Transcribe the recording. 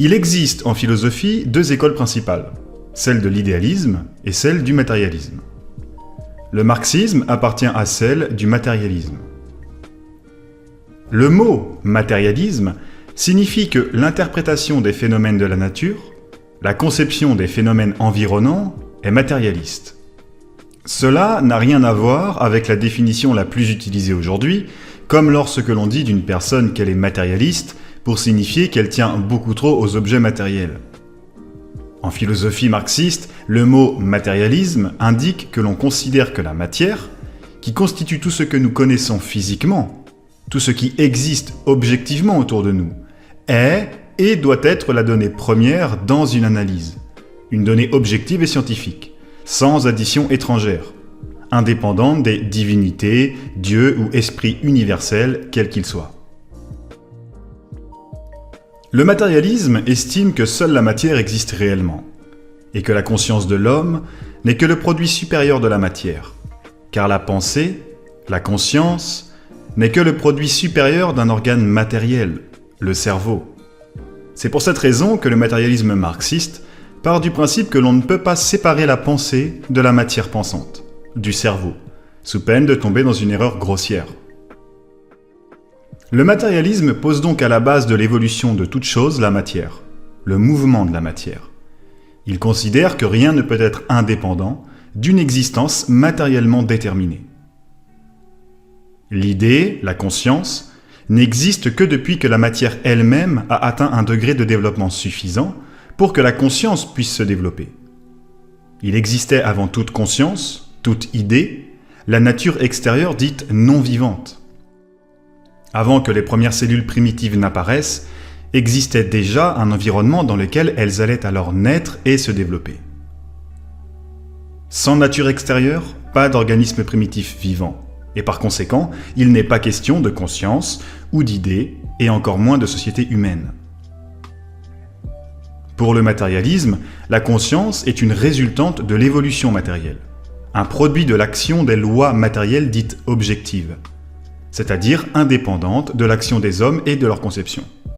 Il existe en philosophie deux écoles principales, celle de l'idéalisme et celle du matérialisme. Le marxisme appartient à celle du matérialisme. Le mot « matérialisme » signifie que l'interprétation des phénomènes de la nature, la conception des phénomènes environnants, est matérialiste. Cela n'a rien à voir avec la définition la plus utilisée aujourd'hui, comme lorsque l'on dit d'une personne qu'elle est matérialiste pour signifier qu'elle tient beaucoup trop aux objets matériels. En philosophie marxiste, le mot « matérialisme » indique que l'on considère que la matière, qui constitue tout ce que nous connaissons physiquement, tout ce qui existe objectivement autour de nous, est et doit être la donnée première dans une analyse, une donnée objective et scientifique, sans addition étrangère, indépendante des divinités, dieux ou esprits universels, quels qu'ils soient. Le matérialisme estime que seule la matière existe réellement, et que la conscience de l'homme n'est que le produit supérieur de la matière, car la pensée, la conscience, n'est que le produit supérieur d'un organe matériel, le cerveau. C'est pour cette raison que le matérialisme marxiste part du principe que l'on ne peut pas séparer la pensée de la matière pensante, du cerveau, sous peine de tomber dans une erreur grossière. Le matérialisme pose donc à la base de l'évolution de toute chose la matière, le mouvement de la matière. Il considère que rien ne peut être indépendant d'une existence matériellement déterminée. L'idée, la conscience, n'existe que depuis que la matière elle-même a atteint un degré de développement suffisant pour que la conscience puisse se développer. Il existait avant toute conscience, toute idée, la nature extérieure dite non vivante. Avant que les premières cellules primitives n'apparaissent, existait déjà un environnement dans lequel elles allaient alors naître et se développer. Sans nature extérieure, pas d'organisme primitif vivant, et par conséquent, il n'est pas question de conscience ou d'idées, et encore moins de société humaine. Pour le matérialisme, la conscience est une résultante de l'évolution matérielle, un produit de l'action des lois matérielles dites objectives, c'est-à-dire indépendantes de l'action des hommes et de leur conception.